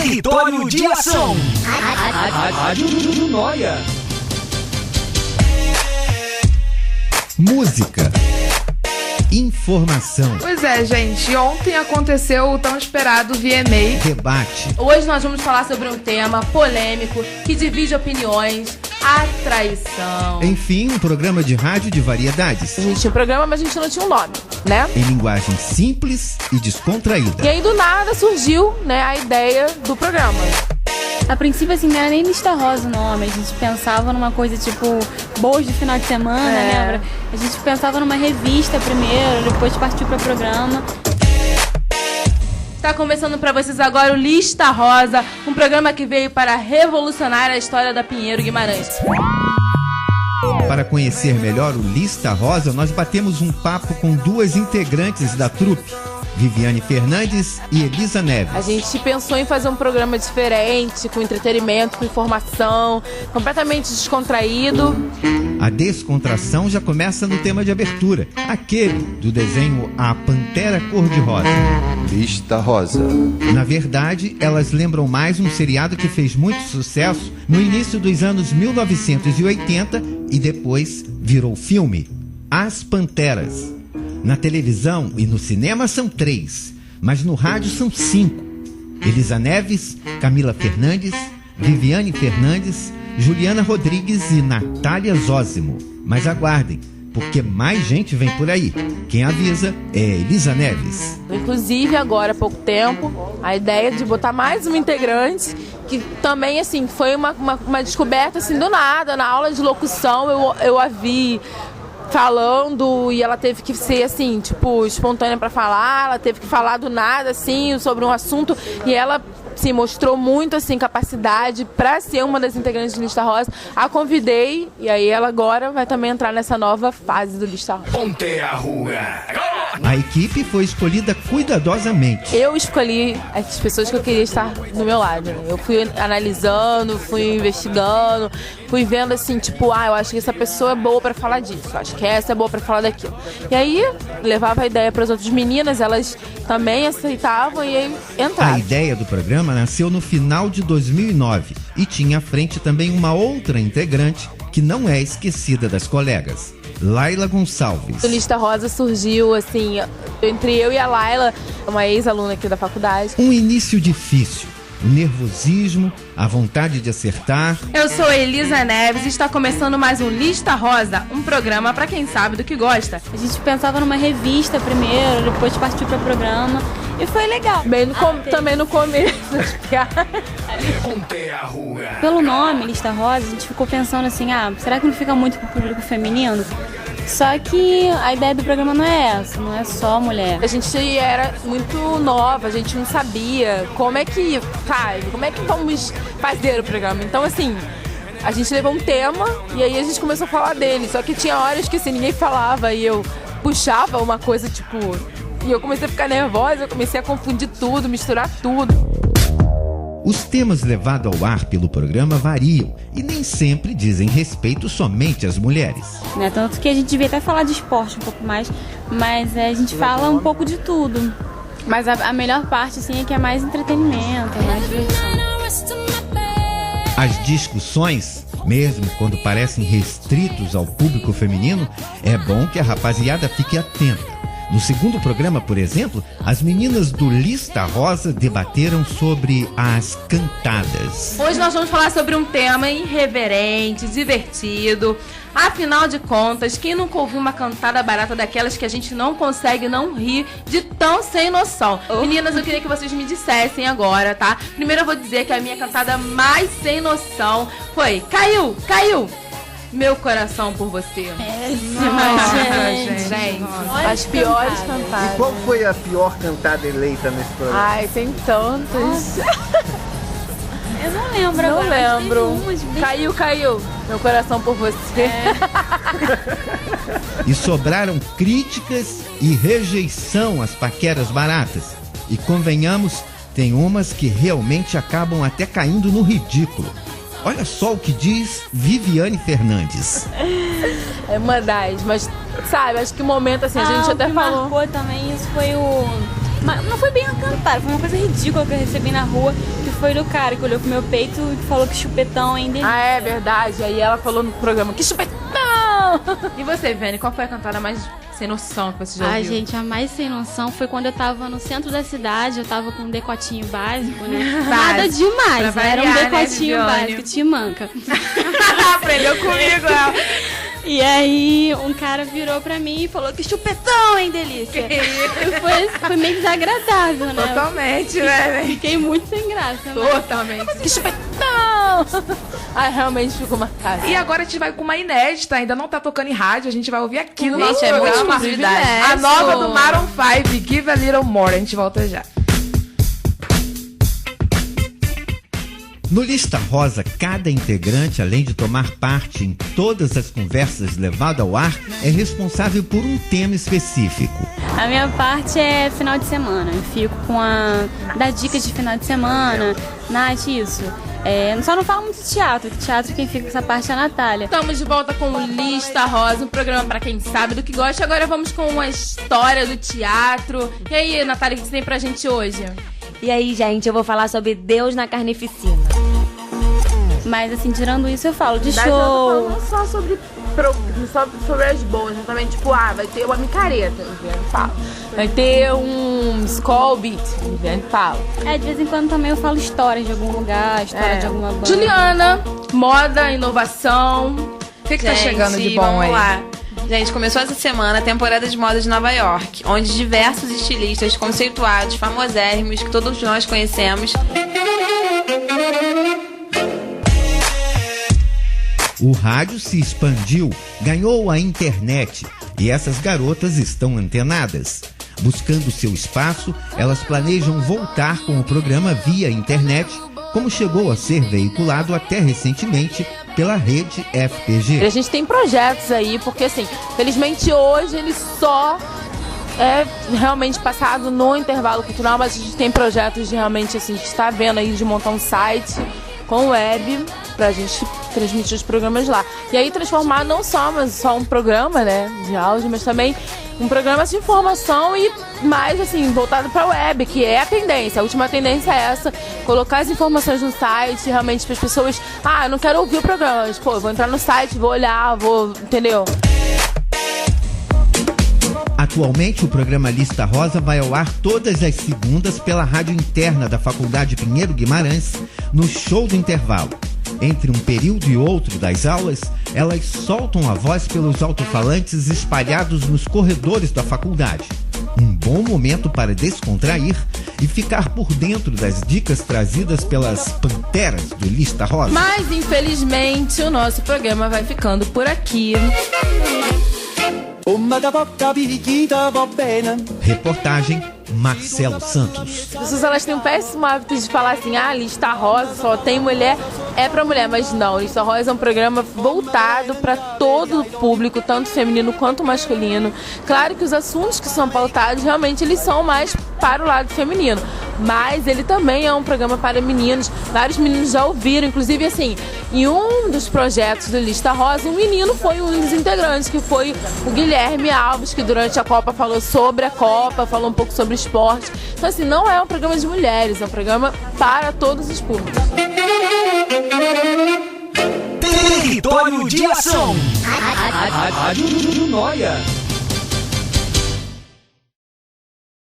Território de Ação. Rádio Nóia. Música. Informação. Pois é, gente, ontem aconteceu o tão esperado VMA. Debate. Hoje nós vamos falar sobre um tema polêmico que divide opiniões, a traição. Enfim, um programa de rádio de variedades. A gente tinha um programa, mas a gente não tinha um nome, né? Em linguagem simples e descontraída. E aí do nada surgiu, né, a ideia do programa. A princípio, assim, não era nem lista rosa o nome. A gente pensava numa coisa tipo boas de final de semana, lembra? A gente pensava numa revista primeiro, depois partiu para programa. Tá começando pra vocês agora o Lista Rosa, um programa que veio para revolucionar a história da Pinheiro Guimarães. Para conhecer melhor o Lista Rosa, nós batemos um papo com duas integrantes da trupe, Viviane Fernandes e Elisa Neves. A gente pensou em fazer um programa diferente, com entretenimento, com informação, completamente descontraído. A descontração já começa no tema de abertura, aquele do desenho A Pantera Cor-de-Rosa. Lista Rosa. Na verdade, elas lembram mais um seriado que fez muito sucesso no início dos anos 1980 e depois virou filme, As Panteras. Na televisão e no cinema são 3, mas no rádio são 5. Elisa Neves, Camila Fernandes, Viviane Fernandes, Juliana Rodrigues e Natália Zósimo. Mas aguardem, porque mais gente vem por aí. Quem avisa é Elisa Neves. Inclusive, agora há pouco tempo, a ideia de botar mais uma integrante, que também, assim, foi uma descoberta, assim, do nada. Na aula de locução, eu a vi falando e ela teve que ser, assim, tipo, espontânea pra falar. Ela teve que falar do nada, assim, sobre um assunto. E ela se mostrou muito, assim, capacidade pra ser uma das integrantes do Lista Rosa. A convidei e aí ela agora vai também entrar nessa nova fase do Lista Rosa. Ponte a rua. A equipe foi escolhida cuidadosamente. Eu escolhi as pessoas que eu queria estar do meu lado, né? Eu fui analisando, fui investigando, fui vendo assim, tipo, eu acho que essa pessoa é boa pra falar disso, acho que essa é boa pra falar daquilo. E aí, levava a ideia para as outras meninas, elas também aceitavam e aí entraram. A ideia do programa nasceu no final de 2009 e tinha à frente também uma outra integrante que não é esquecida das colegas, Laila Gonçalves. O Lista Rosa surgiu, assim, entre eu e a Laila, uma ex-aluna aqui da faculdade. Um início difícil, o nervosismo, a vontade de acertar. Eu sou Elisa Neves e está começando mais um Lista Rosa, um programa para quem sabe do que gosta. A gente pensava numa revista primeiro, depois partiu para programa. E foi legal. Também no começo das piadas. Ponte a rua. Pelo nome, Lista Rosa, a gente ficou pensando assim, será que não fica muito pro público feminino? Só que a ideia do programa não é essa, não é só mulher. A gente era muito nova, a gente não sabia como é que faz, como é que vamos fazer o programa. Então, assim, a gente levou um tema e aí a gente começou a falar dele. Só que tinha horas que assim, ninguém falava e eu puxava uma coisa, tipo... E eu comecei a ficar nervosa, eu comecei a confundir tudo, misturar tudo. Os temas levados ao ar pelo programa variam e nem sempre dizem respeito somente às mulheres. Tanto que a gente devia até falar de esporte um pouco mais, mas a gente fala um pouco de tudo. Mas a melhor parte, assim, é que é mais entretenimento, é mais diversão. As discussões, mesmo quando parecem restritos ao público feminino, é bom que a rapaziada fique atenta. No segundo programa, por exemplo, as meninas do Lista Rosa debateram sobre as cantadas. Hoje nós vamos falar sobre um tema irreverente, divertido. Afinal de contas, quem nunca ouviu uma cantada barata daquelas que a gente não consegue não rir de tão sem noção? Meninas, eu queria que vocês me dissessem agora, tá? Primeiro eu vou dizer que a minha cantada mais sem noção foi Caiu, caiu! Meu coração por você. Gente, as piores cantadas. E qual foi a pior cantada eleita nesse programa? Ai, tem tantas. Eu não lembro Não agora. lembro. Caiu, caiu. Meu coração por você. E sobraram críticas e rejeição às paqueras baratas. E convenhamos, tem umas que realmente acabam até caindo no ridículo. Olha só o que diz Viviane Fernandes. É uma das, mas sabe, acho que o momento assim, a gente o até que falou. marcou também isso foi o Mas não foi bem um cantar, foi uma coisa ridícula que eu recebi na rua, que foi do cara que olhou pro meu peito e falou que chupetão ainda. Ah, é verdade. Aí ela falou no programa, que chupetão! E você, Viane, qual foi a cantada mais sem noção que você já ouviu? Ai, gente, a mais sem noção foi quando eu tava no centro da cidade, eu tava com um decotinho básico, né? Nada demais, Pra era um variar, né, decotinho Viviane? básico, tinha manca. Aprendeu comigo, ela. E aí um cara virou pra mim e falou que chupetão, hein, delícia. E foi meio desagradável, né? Totalmente, né? Fiquei muito sem graça. Né? Totalmente. Que chupetão! Ai, realmente ficou marcado. E agora a gente vai com uma inédita, ainda não tá tocando em rádio, a gente vai ouvir aqui no Gente, nosso é muita programa. exclusividade. A nova do Maroon 5, Give a Little More. A gente volta já. No Lista Rosa, cada integrante, além de tomar parte em todas as conversas levadas ao ar, é responsável por um tema específico. A minha parte é final de semana. Eu fico com dar dicas de final de semana. Nath, isso. Só não falo muito de teatro, que teatro quem fica com essa parte é a Natália. Estamos de volta com o Lista Rosa, um programa pra quem sabe do que gosta. Agora vamos com uma história do teatro. E aí, Natália, o que você tem pra gente hoje? E aí, gente, eu vou falar sobre Deus na Carnificina. Mas, assim, tirando isso, eu falo de Eu tô show. falando só sobre as boas, né? Também, tipo, vai ter uma micareta, o Viviane fala. Vai ter um Skull Beat, o Viviane fala. De vez em quando também eu falo histórias de algum lugar, história de alguma banda. Juliana, moda, inovação. O que tá chegando de bom vamos aí? lá. Gente, começou essa semana a temporada de moda de Nova York, onde diversos estilistas conceituados, famosérrimos, que todos nós conhecemos. O rádio se expandiu, ganhou a internet e essas garotas estão antenadas. Buscando seu espaço, elas planejam voltar com o programa via internet, como chegou a ser veiculado até recentemente pela rede FPG. A gente tem projetos aí, porque assim, felizmente hoje ele só é realmente passado no intervalo cultural, mas a gente tem projetos de realmente, assim, a gente está vendo aí de montar um site com web pra gente transmitir os programas lá. E aí transformar não só um programa, né, de áudio, mas também um programa de informação e mais, assim, voltado pra web, que é a tendência. A última tendência é essa, colocar as informações no site, realmente para as pessoas, eu não quero ouvir o programa, mas, pô, eu vou entrar no site, vou olhar, entendeu? Atualmente, o programa Lista Rosa vai ao ar todas as segundas pela rádio interna da Faculdade Pinheiro Guimarães, no show do intervalo. Entre um período e outro das aulas, elas soltam a voz pelos alto-falantes espalhados nos corredores da faculdade. Um bom momento para descontrair e ficar por dentro das dicas trazidas pelas panteras do Lista Rosa. Mas, infelizmente, o nosso programa vai ficando por aqui. Reportagem Marcelo Santos. As pessoas, elas têm um péssimo hábito de falar assim, Lista Rosa só tem mulher, é pra mulher, mas não, Lista Rosa é um programa voltado para todo o público, tanto feminino quanto masculino. Claro que os assuntos que são pautados, realmente, eles são mais para o lado feminino, mas ele também é um programa para meninos. Vários meninos já ouviram, inclusive, assim, em um dos projetos do Lista Rosa, um menino foi um dos integrantes, que foi o Guilherme Alves, que durante a Copa falou sobre a Copa, falou um pouco sobre esporte. Então, assim, não é um programa de mulheres, é um programa para todos os públicos. Território de Ação. Rádio Noia.